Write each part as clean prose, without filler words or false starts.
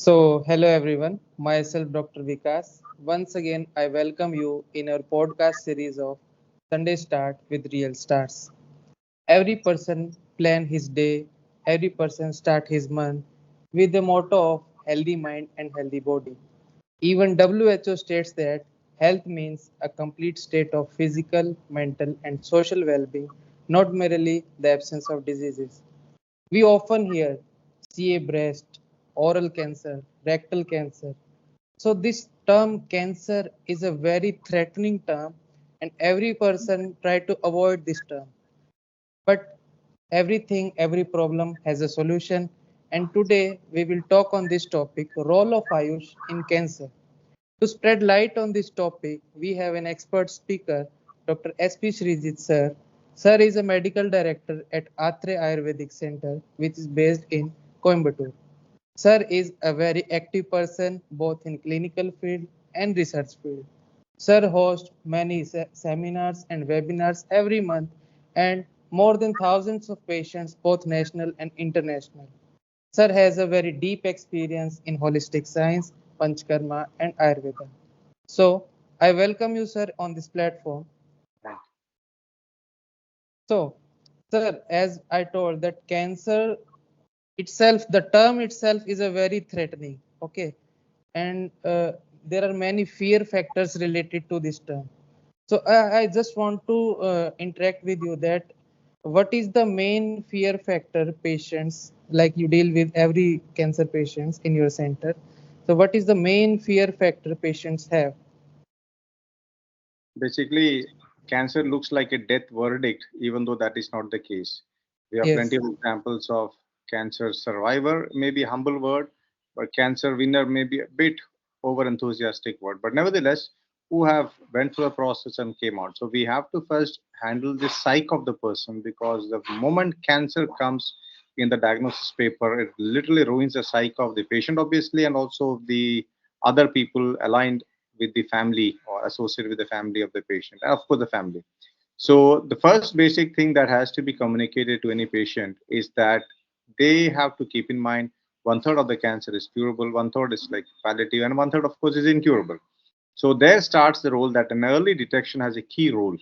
Hello everyone. Myself, Dr. Vikas. Once again, I welcome you in our podcast series of Sunday Start with Real Stars. Every person plan his day, every person start his month with the motto of healthy mind and healthy body. Even WHO states that health means a complete state of physical, mental, and social well being, not merely the absence of diseases. We often hear CA breast, oral cancer, rectal cancer. So, this term cancer is a very threatening term, and every person try to avoid this term. But every problem has a solution. And today we will talk on this topic role of Ayush in cancer. To spread light on this topic, we have an expert speaker, Dr. S.P. Srijit sir. Sir is a medical director at Atre Ayurvedic Center, which is based in Coimbatore. Sir is a very active person both in clinical field and research field. Sir hosts many seminars and webinars every month and more than thousands of patients both national and international. Sir has a very deep experience in holistic science, Panchkarma, and Ayurveda. So, I welcome you, sir, on this platform. Thank So, sir, as I told that cancer itself, the term itself is a very threatening, okay, and there are many fear factors related to this term. So, I just want to interact with you that what is the main fear factor patients like you deal with every cancer patients in your center. So, what is the main fear factor patients have? Basically, cancer looks like a death verdict, even though that is not the case. We have plenty Yes. of examples of cancer survivor, maybe humble word, but cancer winner may be a bit over enthusiastic word. But nevertheless, who have went through the process and came out. So we have to first handle the psyche of the person because the moment cancer comes in the diagnosis paper, it literally ruins the psyche of the patient, obviously, and also the other people aligned with the family or associated with the family of the patient, and of course the family. So the first basic thing that has to be communicated to any patient is that they have to keep in mind one third of the cancer is curable, one third is like palliative, and one third, of course, is incurable. So there starts the role that an early detection has a key role.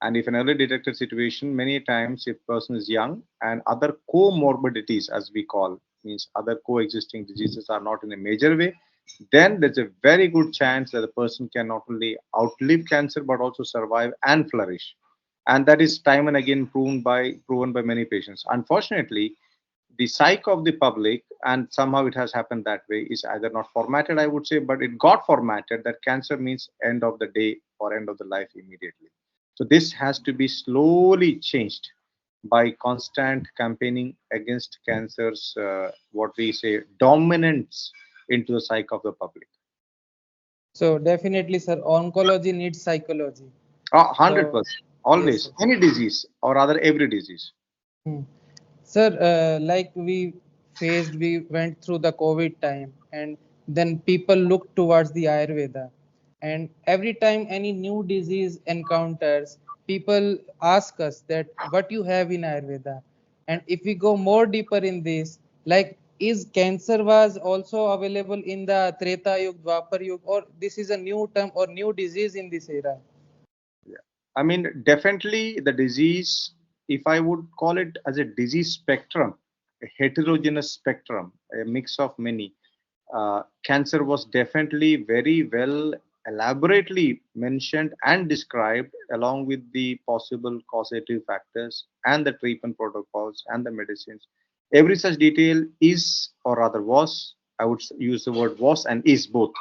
And if an early detected situation, many times if person is young and other comorbidities, as we call, means other coexisting diseases are not in a major way, then there's a very good chance that the person can not only outlive cancer but also survive and flourish. And that is time and again proven by many patients. Unfortunately, the psyche of the public, and somehow it has happened that way, is either not formatted, I would say, but it got formatted that cancer means end of the day or end of the life immediately. So this has to be slowly changed by constant campaigning against cancer's what we say dominance into the psyche of the public. So definitely, sir, oncology needs psychology. So 100%, yes, always, sir. any disease or rather every disease. Hmm. Sir, like we went through the COVID time, and then people looked towards the Ayurveda. And every time any new disease encounters, people ask us that what you have in Ayurveda. And if we go more deeper in this, like is cancer was also available in the Treta Yuga, Dwapar Yuga, or this is a new term or new disease in this era? Yeah. I mean, definitely the disease, if I would call it as a disease spectrum, a heterogeneous spectrum, a mix of many, cancer was definitely very well elaborately mentioned and described along with the possible causative factors and the treatment protocols and the medicines. Every such detail is, or rather was, I would use the word was and is both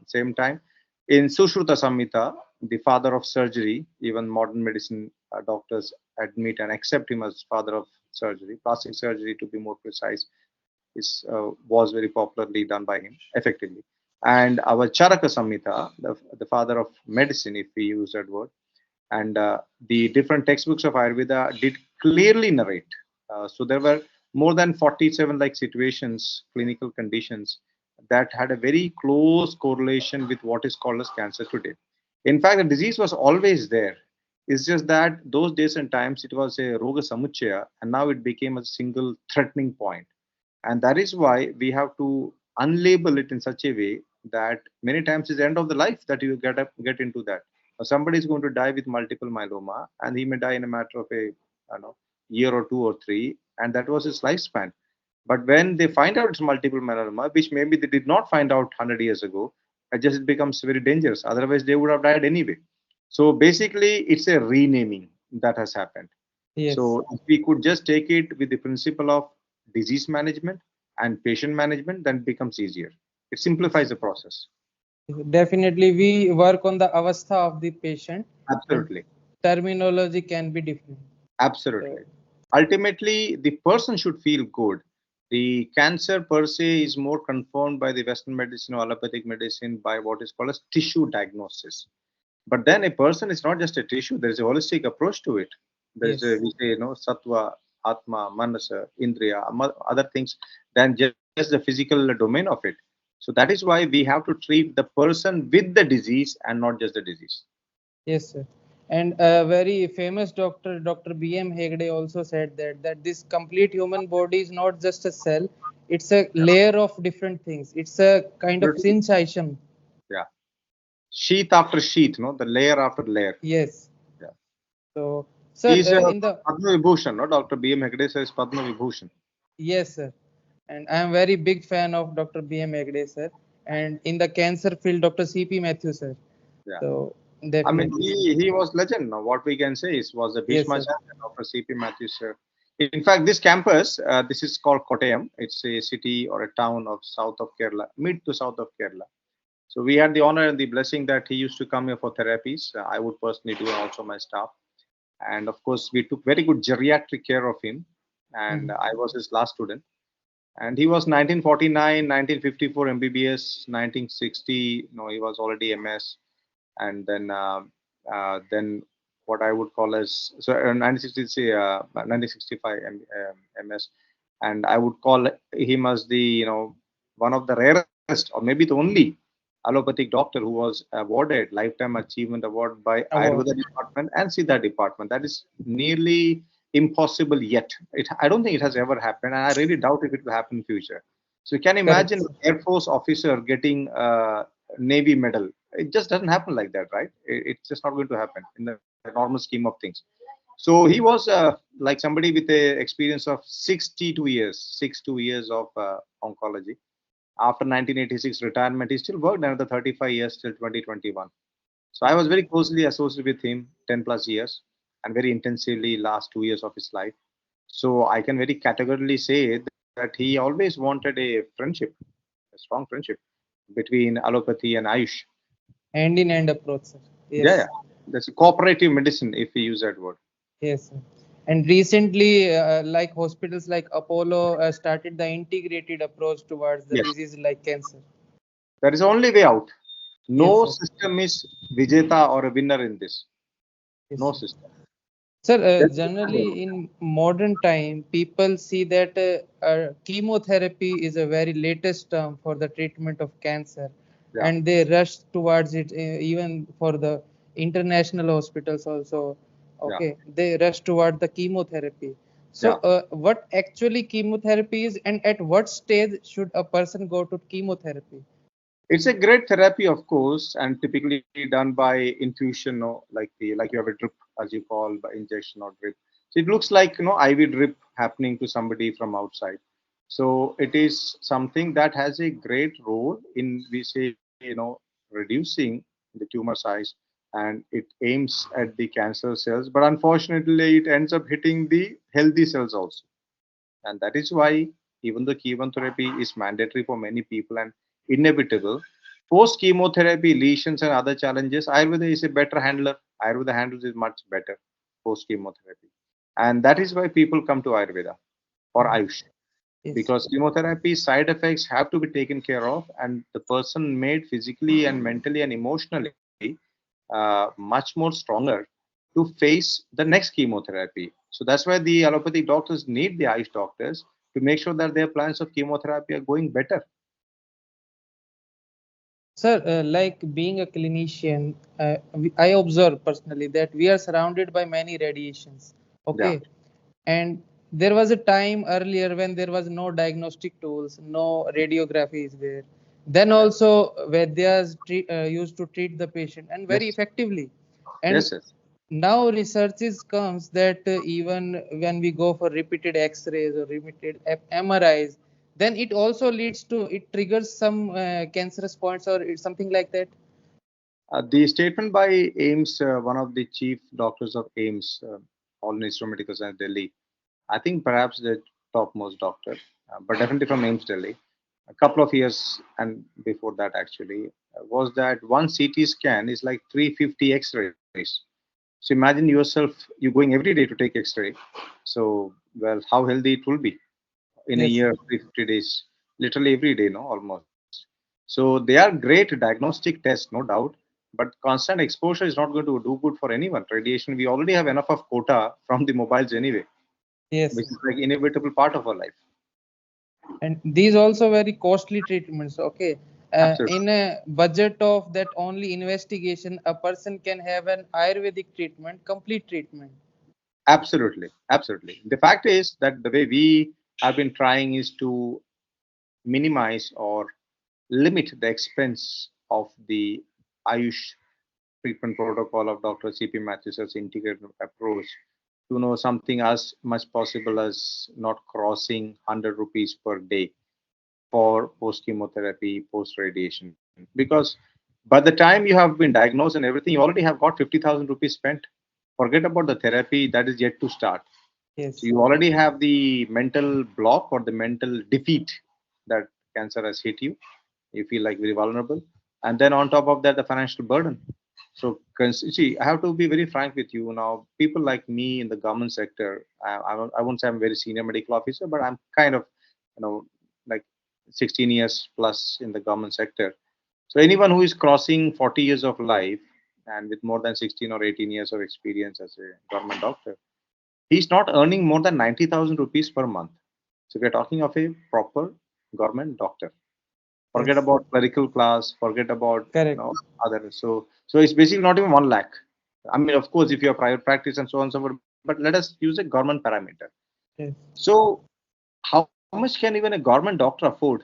same time. In Sushruta Samhita, the father of surgery, even modern medicine doctors admit and accept him as father of surgery, plastic surgery to be more precise, is was very popularly done by him effectively. And our Charaka Samhita, the father of medicine, if we use that word, and the different textbooks of Ayurveda did clearly narrate. So there were more than 47 like situations, clinical conditions that had a very close correlation with what is called as cancer today. In fact, the disease was always there. It's just that those days and times it was a roga samuchaya, and now it became a single threatening point. And that is why we have to unlabel it in such a way that many times it's the end of the life that you get into that. Somebody is going to die with multiple myeloma, and he may die in a matter of a year or two or three, and that was his lifespan. But when they find out it's multiple myeloma, which maybe they did not find out 100 years ago, it becomes very dangerous. Otherwise, they would have died anyway. So basically, it's a renaming that has happened. Yes. So if we could just take it with the principle of disease management and patient management, then it becomes easier. It simplifies the process. Definitely, we work on the avastha of the patient, and Absolutely. terminology can be different. Absolutely. So, Ultimately, the person should feel good. The cancer per se is more confirmed by the Western medicine or allopathic medicine by what is called as tissue diagnosis. But then a person is not just a tissue. There is a holistic approach to it. There is a, yes, we say, sattva, atma, manasa, indriya, other things than just the physical domain of it. So that is why we have to treat the person with the disease and not just the disease. yes, sir. And a very famous doctor, Dr. B.M. Hegde, also said that this complete human body is not just a cell; it's a layer of different things. It's a kind of Absolutely. syncytium. Yeah. Sheath after sheath, the layer after layer. Yes. Yeah. So, sir, He's a in the Padma Vibhushan, no? Dr. B.M. Hegde says Padma Vibhushan. yes, sir. And I am very big fan of Dr. B.M. Hegde, sir. And in the cancer field, Dr. C.P. Matthews, sir. Yeah. So I mean, definitely, sir. he was legend. Now, what we can say is was a Yes, Bhishma sir. champion, Dr. C.P. Matthews. In fact, this campus, this is called Kottayam. It's a city or a town of south of Kerala, mid to south of Kerala. So we had the honor and the blessing that he used to come here for therapies. I would personally do, and also my staff. And of course, we took very good geriatric care of him. And Mhm. I was his last student. And he was 1949, 1954 MBBS, 1960. No, he was already MS, and then what I would call as 1960, 1965 MS, and I would call him as the one of the rarest or maybe the only allopathic doctor who was awarded lifetime achievement award by Award. Ayurveda department and Siddha department. That is nearly impossible yet. I don't think it has ever happened, and I really doubt if it will happen in future. So you can Correct, imagine sir. an Air Force officer getting a Navy medal. It just doesn't happen like that, right? It's just not going to happen in the normal scheme of things. So he was like somebody with a experience of 62 years of oncology. After 1986 retirement, he still worked another 35 years till 2021. So I was very closely associated with him 10 plus years and very intensively last 2 years of his life. So I can very categorically say that he always wanted a friendship, a strong friendship between allopathy and Ayush. Hand in hand approach, sir. Yeah, yeah. Yes, That's a cooperative medicine if we use that word. yes, sir. And recently, like hospitals like Apollo started the integrated approach towards the Yes. disease like cancer. There is only way out. Yes, No sir. system is Vijeta or a winner in this. Yes, No sir. system. Sir, There is no way generally out. in modern time, people see that chemotherapy is a very latest term for the treatment of cancer, Yeah, and they rush towards it even for the international hospitals also. yeah, Okay, they rush toward the chemotherapy. So, yeah. what actually chemotherapy is, and at what stage should a person go to chemotherapy? It's a great therapy, of course, and typically done by infusion, like you have a drip, as you call, by injection or drip. So it looks like IV drip happening to somebody from outside. So it is something that has a great role in, we say, reducing the tumor size, and it aims at the cancer cells. But unfortunately, it ends up hitting the healthy cells also, and that is why even though chemotherapy is mandatory for many people and inevitable, post chemotherapy lesions and other challenges, Ayurveda is a better handler. Ayurveda handles it much better post chemotherapy, and that is why people come to Ayurveda or Mhm. Ayush, Yes. because chemotherapy side effects have to be taken care of, and the person made physically and mentally and emotionally much more stronger to face the next chemotherapy. So that's why the allopathic doctors need the Ayush doctors to make sure that their plans of chemotherapy are going better. Sir, like being a clinician, I observe personally that we are surrounded by many radiations. Yeah, Okay, and there was a time earlier when there was no diagnostic tools, no radiography is there. Then Yeah. also Vaidyas used to treat the patient and very Yes. effectively. And Yes. Yes. now researches comes that even when we go for repeated x-rays or repeated MRIs, then it also leads to, it triggers some cancerous points or something like that. The statement by Ames, one of the chief doctors of Ames, All Institute of Medical Science, Delhi, I think perhaps the topmost doctor, but definitely from Ames, Delhi, a couple of years and before that actually, was that one CT scan is like 350 X-rays. So imagine yourself, you going every day to take X-ray. So, well, how healthy it will be in a Yes, year, 350 days, literally every day, no, almost. So they are great diagnostic tests, no doubt, but constant exposure is not going to do good for anyone. Radiation, we already have enough of quota from the mobiles anyway, which yes. is like inevitable part of our life. And these also very costly treatments. Okay, Absolutely. in a budget of that only investigation, a person can have an Ayurvedic treatment, complete treatment. Absolutely. Absolutely. The fact is that the way we have been trying is to minimize or limit the expense of the Ayush treatment protocol of Dr. C.P. Matthews's integrated approach to know something as much possible as not crossing 100 rupees per day for post chemotherapy, post radiation. Because by the time you have been diagnosed and everything, you already have got 50,000 rupees spent. Forget about the therapy that is yet to start. So Yes, you already have the mental block or the mental defeat that cancer has hit you. You feel like very vulnerable, and then on top of that, the financial burden. So, see, I have to be very frank with you now. People like me in the government sector, I won't say I'm a very senior medical officer, but I'm kind of, like 16 years plus in the government sector. So anyone who is crossing 40 years of life and with more than 16 or 18 years of experience as a government doctor, he's not earning more than 90,000 rupees per month. So we're talking of a proper government doctor. Forget yes, about clerical class, forget about correct. other. So it's basically not even 1 lakh. I mean, of course, if you have private practice and so on and so forth, but let us use a government parameter. Yes, So how much can even a government doctor afford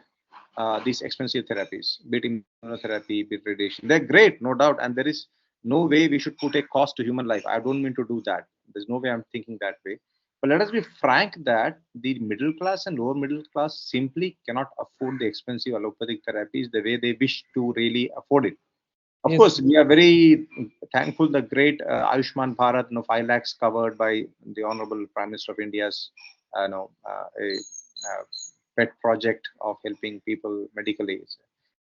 these expensive therapies, be it immunotherapy, be it radiation? They're great, no doubt, and there is no way we should put a cost to human life. I don't mean to do that. There's no way I'm thinking that way. But let us be frank that the middle class and lower middle class simply cannot afford the expensive allopathic therapies the way they wish to really afford it. Of yes, course, we are very thankful the great Ayushman Bharat, 5 lakhs covered by the Honorable Prime Minister of India's, a pet project of helping people medically.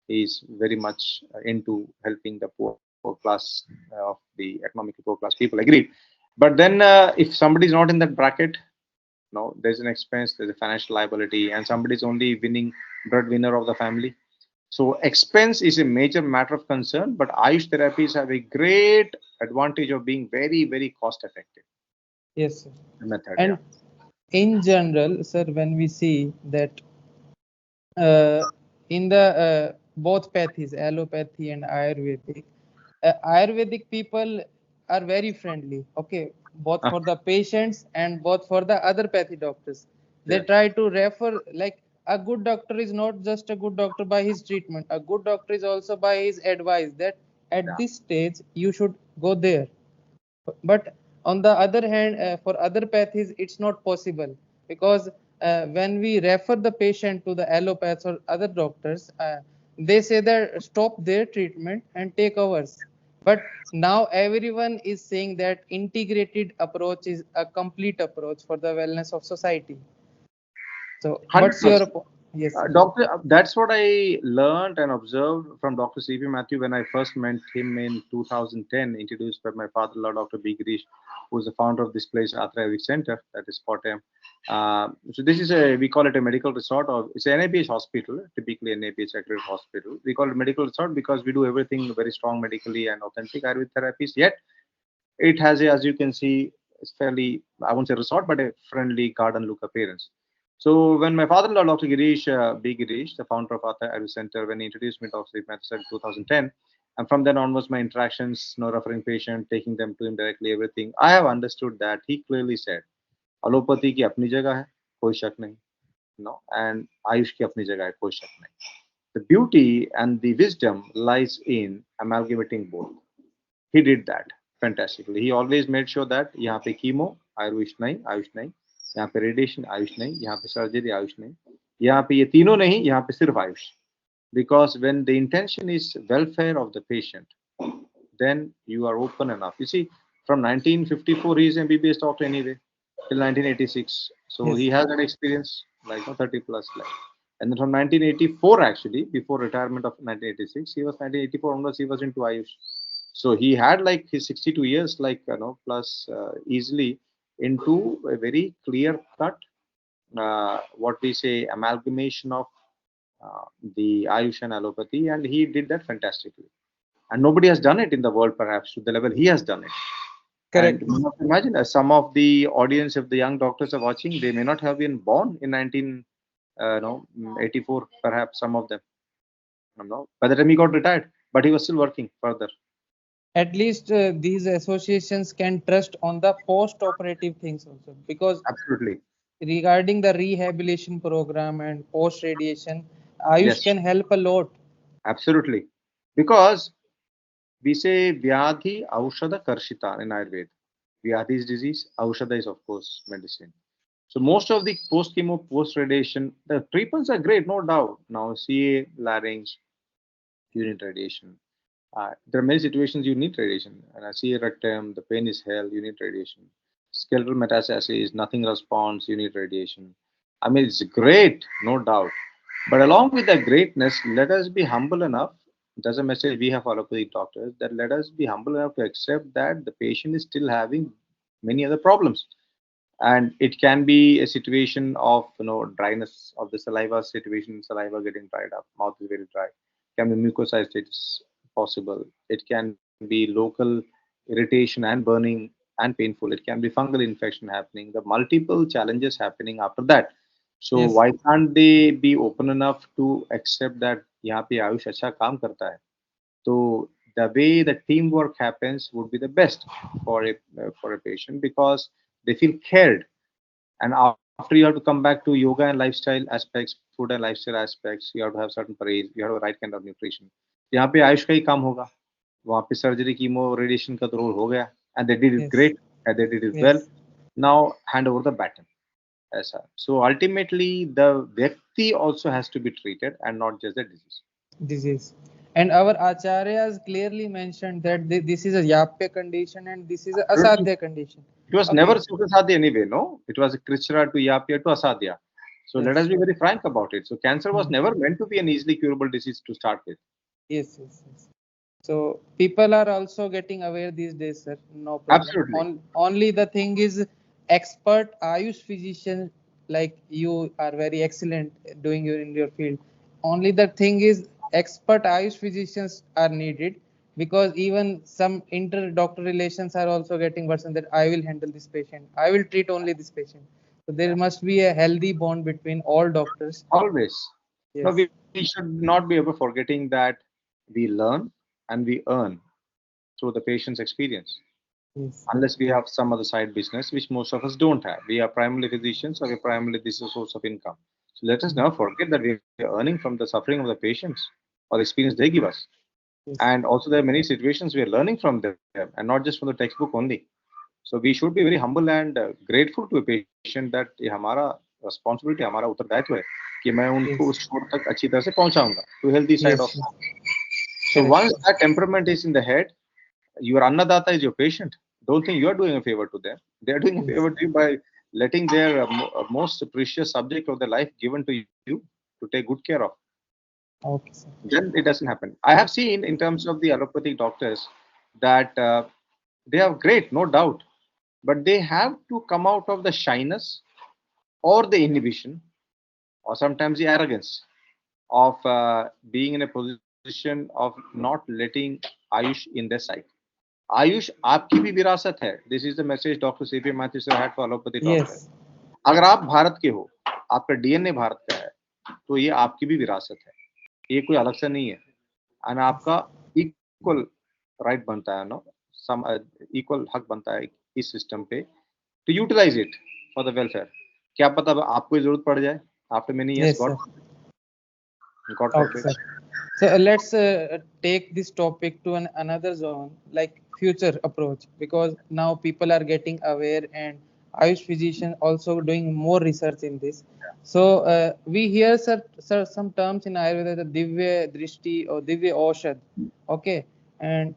He's very much into helping the poor class of the economically poor class people. Agreed. But then, if somebody is not in that bracket, no, there's an expense, there's a financial liability, and somebody's only winning breadwinner of the family. So expense is a major matter of concern, but Ayush therapies have a great advantage of being very, very cost effective yes, sir. method. Yeah. And in general, sir, when we see that uh, in the both pathies, allopathy and Ayurvedic, Ayurvedic people are very friendly. Okay, both Ah, for the patients and both for the other pathy doctors. They yeah. try to refer, like, a good doctor is not just a good doctor by his treatment. A good doctor is also by his advice that at Yeah. this stage you should go there. But on the other hand, for other pathies it's not possible, because when we refer the patient to the allopaths or other doctors, they say that stop their treatment and take ours. But now everyone is saying that integrated approach is a complete approach for the wellness of society. So what's your 100%. yes, sir. Doctor, that's what I learned and observed from Dr. C.P. Matthew when I first met him in 2010, introduced by my father-in-law, Dr. B. Girish, who's the founder of this place, Atra Ayurvedic Center, that is Kottayam. So this is we call it a medical resort, or it's an NABH hospital, typically an NABH accredited hospital. We call it medical resort because we do everything very strong medically and authentic Ayurvedic therapies. Yet it has, as you can see, it's fairly, I won't say resort, but a friendly garden look appearance. So when my father-in-law, Dr. Girish, B. Girish, the founder of Atha Ayurveda Center, when he introduced me to Dr. Maths in 2010, and from then onwards, my interactions, no referring patient, taking them to him directly, everything, I have understood that he clearly said allopathy की अपनी जगह है, कोई शक नहीं, no, and Ayush की अपनी जगह है, कोई शक नहीं. The beauty and the wisdom lies in amalgamating both. He did that fantastically. He always made sure that यहाँ पे कीमो आयुष नहीं, यहाँ पे रेडिएशन आयुष नहीं, यहाँ पे सर्जरी आयुष नहीं, यहाँ पे ये तीनों नहीं, यहाँ पे सिर्फ Ayush. Because when the intention is welfare of the patient, then you are open enough. You see, from 1954 he is MBBS doctor anyway till 1986. So he Yes. has that experience like 30 plus like. And then from 1984 actually, before retirement of 1986, he was 1984 onwards he was into Ayush. So he had like his 62 years like plus easily into a very clear cut what we say amalgamation of uh, the Ayush and allopathy, and he did that fantastically. And nobody has done it in the world, perhaps to the level he has done it. And Correct. you must imagine some of the audience, if the young doctors are watching, they may not have been born in 1984, perhaps some of them. By the time he got retired, but he was still working further. At least these associations can trust on the post operative things also, because Absolutely. regarding the rehabilitation program and post radiation, Ayush Yes, can help a lot. absolutely. Because we say Vyadhi Aushadha Karshita in Ayurveda. Vyadhi is disease, Aushadha is, of course, medicine. So most of the post chemo, post radiation, the treatments are great, no doubt. Now, CA, larynx, you need radiation. There are many situations you need radiation. And I see a rectum, the pain is hell, you need radiation. Skeletal metastasis, nothing responds, you need radiation. I mean, it's great, no doubt. But along with that greatness, let us be humble enough. That's a message we have for allopathic doctors, that let us be humble enough to accept that the patient is still having many other problems, and it can be a situation of dryness of the saliva situation, saliva getting dried up, mouth is very dry, can be mucositis possible, it can be local irritation and burning and painful, it can be fungal infection happening, the multiple challenges happening after that. So Yes. why can't they be open enough to accept that यहाँ पे आयुष अच्छा काम करता है, so the way the teamwork happens would be the best for a patient, because they feel cared. And after you have to come back to yoga and lifestyle aspects, food and lifestyle aspects, you have to have certain parade, you have the right kind of nutrition. यहाँ पे आयुष का ही काम होगा, वहाँ पे surgery chemo radiation का तो role हो गया, and they did it Yes. great, and they did it well. Yes. Now hand over the baton. ऐसा. So ultimately the व्यक्ति also has to be treated and not just the disease. Disease. And our acharyas clearly mentioned that this is a yapya condition and this is a Absolutely. asadhya condition. It was never Okay. Sukasadhya anyway, no? It was a Krishna to Yapya to Asadhya. So let us Yes. be very frank about it. So cancer was Hmm. never meant to be an easily curable disease to start with. Yes. Yes. Yes. So people are also getting aware these days, sir. No problem. Absolutely. Only the thing is, expert Ayush physician like you are very excellent doing your in your field. Only the thing is, expert Ayush physicians are needed, because even some inter-doctor relations are also getting worsened. That I will handle this patient. I will treat only this patient. So there must be a healthy bond between all doctors. Always. No, Yes. we should not be ever forgetting that we learn and we earn through the patient's experience. Yes. Unless we have some other side business, which most of us don't have. We are primarily physicians, or we primarily this is a source of income. So let us Mhm. never forget that we are earning from the suffering of the patients or the experience they give us. Yes. And also there are many situations we are learning from them and not just from the textbook only. So we should be very humble and grateful to a patient that ये हमारा responsibility हमारा उत्तरदायित्व है कि मैं उनको उस Yes. छोर तक अच्छी तरह से पहुंचाऊंगा to healthy side of Yes. Yes. life. So Correct. once that temperament is in the head, your annadata is your patient. Don't think you are doing a favor to them. They are doing a Yes. favor to you by letting their most precious subject of their life given to you to take good care of. Okay, sir. Then it doesn't happen. I have seen in terms of the allopathic doctors that they are great, no doubt, but they have to come out of the shyness or the inhibition or sometimes the arrogance of being in a position of not letting Ayush in their sight. Ayush आपकी भी विरासत है. This is the message doctor CP Matthew sir had for allopathy doctor. Yes. अगर आप भारत के हो, आपका DNA Bharat का है, तो ये आपकी भी विरासत है, ये कोई अलग से नहीं है. एंड आपका इक्वल राइट बनता है, नो सम इक्वल हक बनता है इस सिस्टम पे to utilise it for the welfare. क्या पता अब आपको ही जरूरत पड़ जाए after many years. Yes, sir. God Okay, forbid. sir. So let's take this topic to another zone, like future approach, because now people are getting aware, and Ayush physician also doing more research in this. So we hear some terms in Ayurveda, the Divya Drishti or Divya Oshad. Okay, and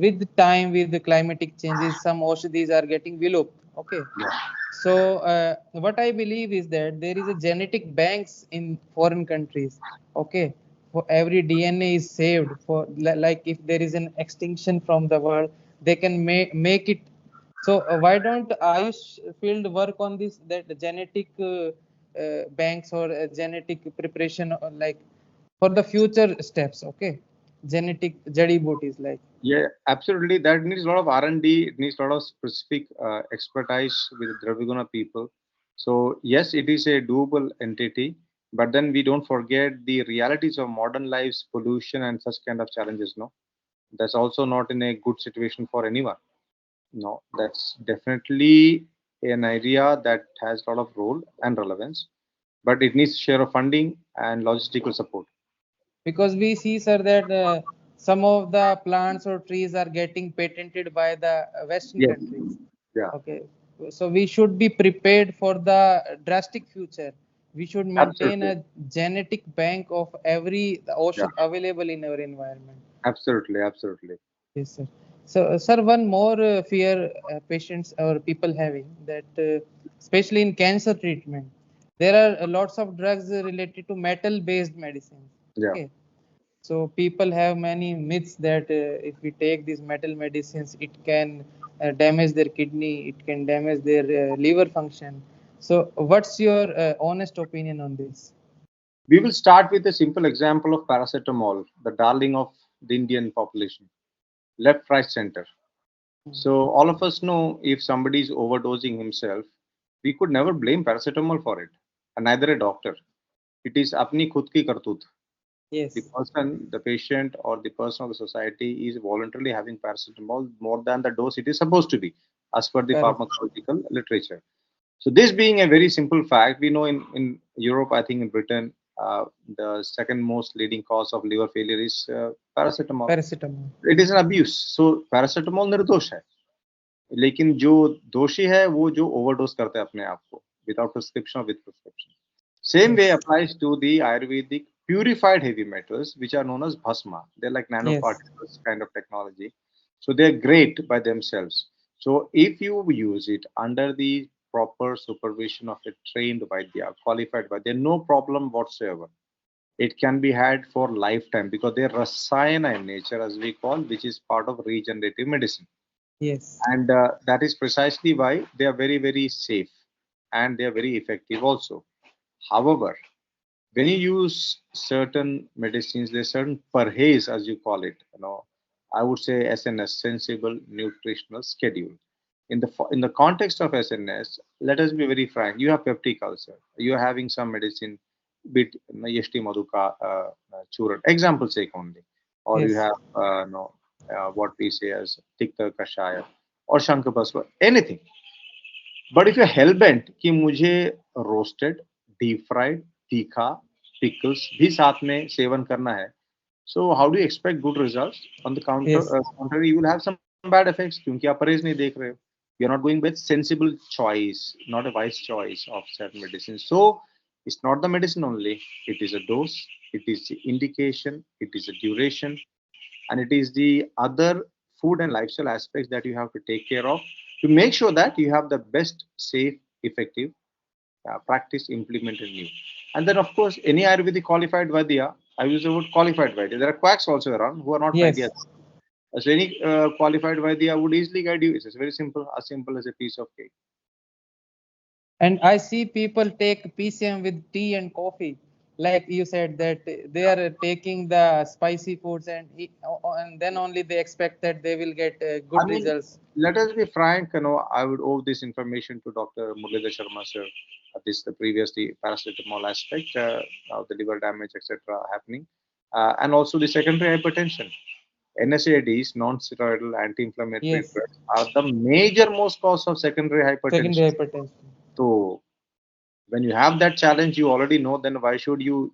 with the time, with the climatic changes, some Oshadis are getting developed. Okay, so what I believe is that there is a genetic banks in foreign countries. Okay, for every DNA is saved for like if there is an extinction from the world, they can make it. So why don't Ayush field work on this, that the genetic banks or genetic preparation, like for the future steps? Okay, genetic jadi booties like. Yeah, absolutely. That needs a lot of R&D. It needs a lot of specific expertise with Draviguna people. So yes, it is a doable entity, but then we don't forget the realities of modern lives, pollution, and such kind of challenges. No, that's also not in a good situation for anyone. No, that's definitely an area that has a lot of role and relevance, but it needs share of funding and logistical support. Because we see, sir, that some of the plants or trees are getting patented by the western Yes. countries. Yeah. Okay, so we should be prepared for the drastic future. We should maintain Absolutely. a genetic bank of every Yeah. ocean available in our environment. Absolutely. Absolutely. Yes, sir. So, sir, one more fear patients or people having that, especially in cancer treatment, there are lots of drugs related to metal-based medicines. Yeah. Okay, so people have many myths that if we take these metal medicines, it can damage their kidney, it can damage their liver function. So, what's your honest opinion on this? We will start with a simple example of paracetamol, the darling of the Indian population, left, right, center. So, all of us know if somebody is overdosing himself, we could never blame paracetamol for it, and neither a doctor. It is apni khud ki kartut. The Yes, person, the patient, or the person of the society is voluntarily having paracetamol more than the dose it is supposed to be, as per the correct. pharmacological literature. So this being a very simple fact, we know in Europe, I think in Britain, the second most leading cause of liver failure is paracetamol. Paracetamol. It is an abuse. So paracetamol निर्दोष है, लेकिन जो दोषी है वो जो overdose करते हैं अपने आप को विदाउट प्रिस्क्रिप्शन और with prescription. Same way Yes, applies to the Ayurvedic purified heavy metals, which are known as bhasma. They're like yes, nanoparticles kind of technology. So they're great by themselves. So if you use it under the proper supervision of a trained Vaidya, qualified Vaidya, no problem whatsoever. It can be had for lifetime because they're rasayana in nature, as we call, which is part of regenerative medicine. yes, And that is precisely why they are very, very safe and they are very effective also. However, when you use certain medicines, there's certain parhays, as you call it. I would say SNS, sensible nutritional schedule. In the context of SNS, let us be very frank. You have peptic ulcer. You are having some medicine, bit Yashti Madhuka Churan. Example sake only, or you yes, have no what we say as Tikka Kashaya or Shankapasva, anything. But if you hell bent कि मुझे roasted deep fried तीखा pickles भी साथ में सेवन करना है, so how do expect good results on the yes, counter you will have some bad effects क्योंकि आप परहेज नहीं देख रहे हो. You are not going with sensible choice, not a wise choice of certain medicine. So it's not the medicine only, it is a dose, it is the indication, it is a duration, and it is the other food and lifestyle aspects that you have to take care of to make sure that you have the best, safe, effective practice implemented in you. And then, of course, any Ayurvedic qualified Vaidya, I use the word qualified Vaidya. There are quacks also around who are not yes. Vaidyas. So any qualified Vaidya would easily guide you. It's very simple as a piece of cake. And I see people take PCM with tea and coffee. Like you said, that they are taking the spicy foods, and then only they expect that they will get I good mean, results. let us be frank. I would owe this information to Dr. Murlidhar Sharma sir. This the previously paracetamol aspect, now the liver damage, etc., happening, and also the secondary hypertension. NSAIDs, non-steroidal anti-inflammatory Yes, drugs, are the major most cause of secondary hypertension. secondary hypertension. So when you have that challenge, you already know. Then why should you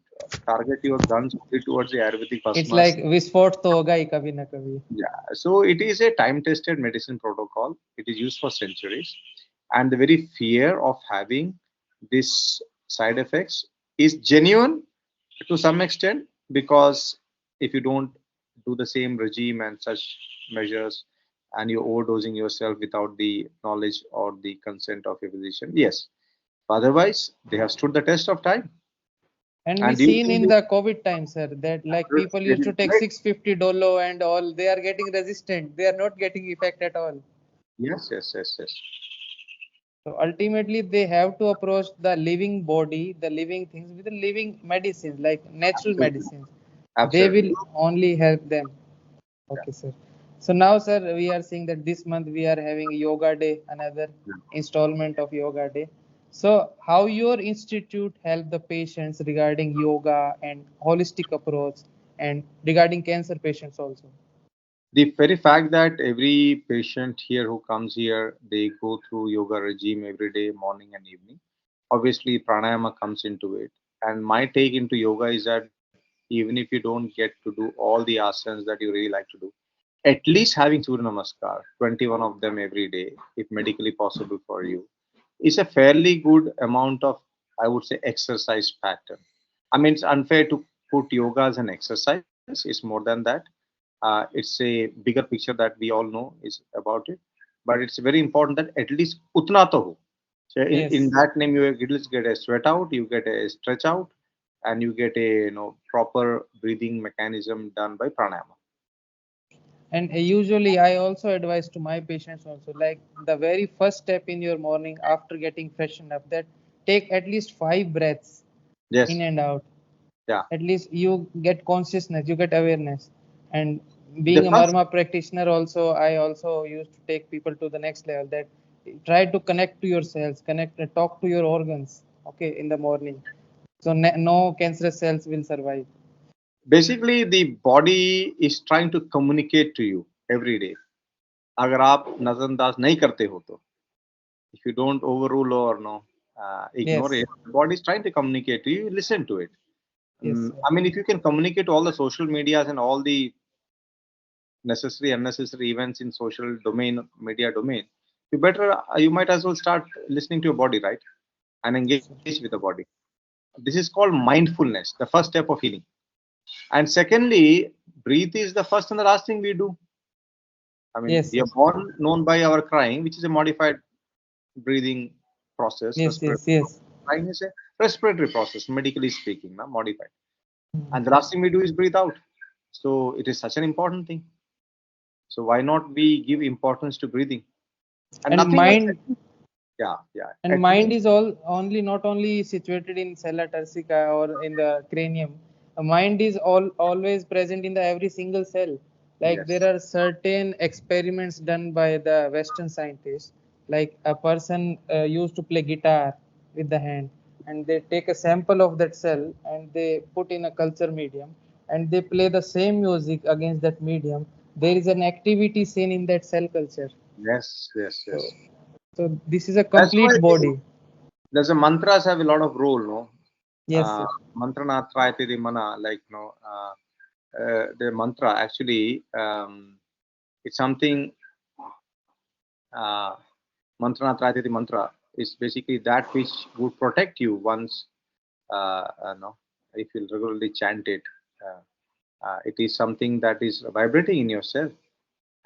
target your guns only towards the Ayurvedic It's customers? like विस्फोट तो होगा ही कभी ना कभी. Yeah, so it is a time-tested medicine protocol. It is used for centuries, and the very fear of having this side effects is genuine to some extent, because if you don't do the same regime and such measures, and you're overdosing yourself without the knowledge or the consent of your physician, yes. Otherwise, they have stood the test of time. And we And do you seen think in the COVID time, sir, that like people they used to will take break? 650 dolo and all. They are getting resistant. They are not getting effect at all. Yes, yes, yes, yes. So ultimately, they have to approach the living body, the living things with the living medicines, like natural Absolutely. medicines. They will Absolutely. only help them. Yeah. Okay, sir. So now, sir, we are seeing that this month we are having Yoga Day, another Yeah. installment of Yoga Day. So, how your institute help the patients regarding yoga and holistic approach, and regarding cancer patients also? The very fact that every patient here who comes here, they go through yoga regime every day, morning and evening. Obviously, pranayama comes into it. And my take into yoga is that even if you don't get to do all the asanas that you really like to do, at least having Surya Namaskar, 21 of them every day, if medically possible for you, is a fairly good amount of, I would say, exercise pattern. I mean, it's unfair to put yoga as an exercise. It's more than that. It's a bigger picture that we all know is about it, but it's very important that at least utna to ho. So in Yes. that name, you at least get a sweat out, you get a stretch out, and you get a proper breathing mechanism done by pranayama. And usually, I also advise to my patients also, like the very first step in your morning after getting freshened up, that take at least 5 breaths in Yes, and out. yeah. At least you get consciousness, you get awareness. And The being a first Marma practitioner, also, I also used to take people to the next level, that try to connect to your cells, connect, talk to your organs, okay, in the morning. So no cancerous cells will survive. basically the body is trying to communicate to you every day. अगर आप नजरअंदाज नहीं करते हो तो, if you don't overrule or no ignore Yes, it, the body is trying to communicate to you. Listen to it. yes, sir. I mean, if you can communicate all the social medias and all the necessary unnecessary events in social domain, media domain, you might as well start listening to your body, right, and engage with the body. This is called mindfulness, the first step of healing. And secondly, breathe is the first and the last thing we do. I mean, Yes, we sir. are born known by our crying, which is a modified breathing process. Yes, Respiratory yes, yes. crying is a respiratory process, medically speaking, na, modified. Hmm. And the last thing we do is breathe out. So it is such an important thing. So why not we give importance to breathing and And nothing else? mind Yeah, yeah. and At mind least is all only not only situated in sella turcica or in the cranium. A mind is always present in the every single cell. Like there yes, are certain experiments done by the western scientists, like a person used to play guitar with the hand, and they take a sample of that cell and they put in a culture medium, and they play the same music against that medium. There is an activity seen in that cell culture. yes, yes, So yes. this is a That's why complete body. there's a mantras have a lot of role, no? Yes, sir. Mantra na trayate di mana, like no, the mantra actually, it's something. Uh, Mantra na trayate di mantra is basically that which would protect you once, no, if you regularly chant it. Uh, it is something that is vibrating in yourself,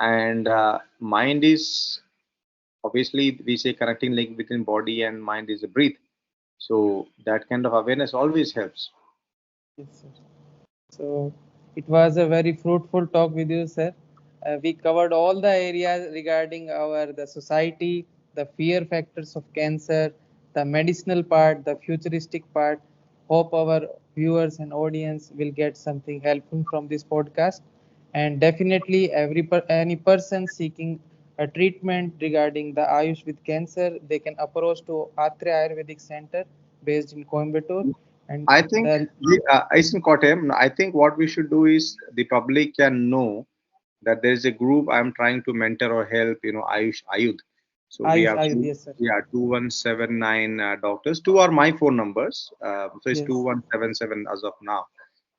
and mind is obviously we say connecting link between body and mind is a breathe. So that kind of awareness always helps. Yes, sir. So it was a very fruitful talk with you, sir. We covered all the areas regarding our the society, the fear factors of cancer, the medicinal part, the futuristic part. Hope our viewers and audience will get something helpful from this podcast. And definitely, any person seeking a treatment regarding the Ayush with cancer, they can approach to Atre Ayurvedic Center based in Coimbatore. And I think the it's in Kottayam. I think what we should do is the public can know that there is a group I'm trying to mentor or help. Ayush Ayud. So we have Ayush, two, yes, sir. yeah, 2179 doctors. Two are my phone numbers. So it's Yes, 2177 as of now.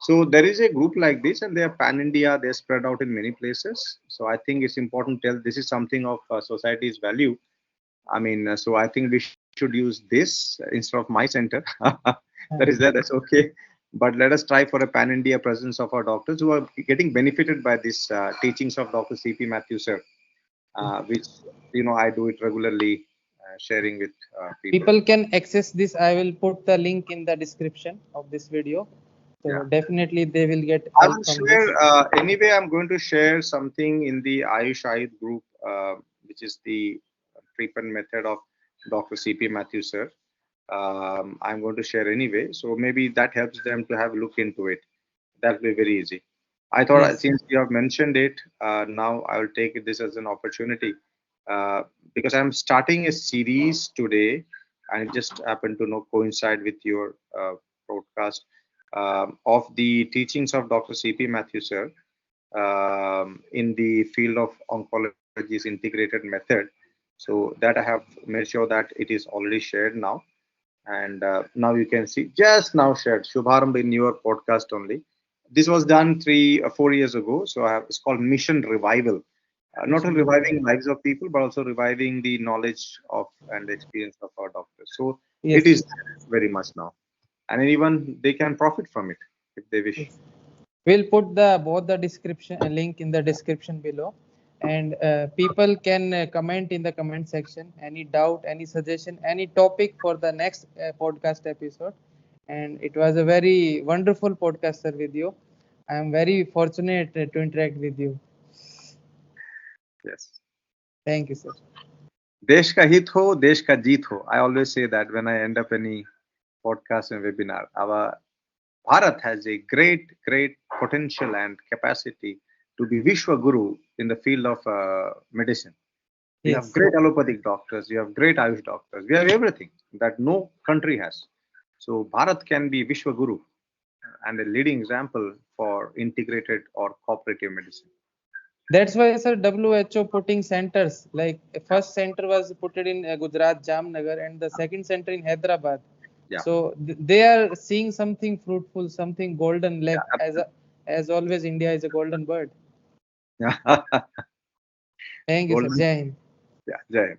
So there is a group like this, and they are pan India. They're spread out in many places. So I think it's important to tell this is something of society's value. I mean, so I think we should use this instead of my center. That is uh, there. That's okay. But let us try for a pan India presence of our doctors who are getting benefited by these teachings of Dr. C.P. Matthew sir, which I do it regularly, sharing with people. people can access this. I will put the link in the description of this video. Yeah, So definitely they will get I help will from share. this. Anyway, I'm going to share something in the Ayush Ayush group, which is the treatment method of Dr. C.P. Matthew sir. I'm going to share anyway, so maybe that helps them to have a look into it. That'll be very easy. I thought Yes, since you have mentioned it, now I will take this as an opportunity uh, because I'm starting a series today, and it just happened to coincide with your broadcast of the teachings of Dr. C.P. Matthew sir in the field of oncology's integrated method. So that I have made sure that it is already shared now, and now you can see just now shared Shubharamb in your podcast only. This was done 3 or 4 years ago. So it's called Mission Revival. Not only mission revival. reviving lives of people, but also reviving the knowledge of and experience of our doctors. So it Yes, is yes, very much now, and anyone they can profit from it if they wish. yes. We'll put the both the description link in the description below, and people can comment in the comment section any doubt, any suggestion, any topic for the next podcast episode. And it was a very wonderful podcast, sir, with you. I am very fortunate to interact with you. Yes. Thank you, sir. देश का हित हो देश का जीत हो. I always say that when I end up any podcast and webinar. Our Bharat has a great potential and capacity to be Vishwa Guru in the field of medicine. We have Yes, great allopathic doctors, we have great Ayush doctors, we have everything that no country has. So Bharat can be Vishwa Guru and a leading example for integrated or cooperative medicine. that's why, sir, WHO putting centers like first center was put it in Gujarat, Jamnagar, and the second center in Hyderabad. Yeah, So they are seeing something fruitful, something golden. Like as always, India is a golden bird. yeah, Thank you, sir. golden. Jai Hind. Yeah, Jai. Hind.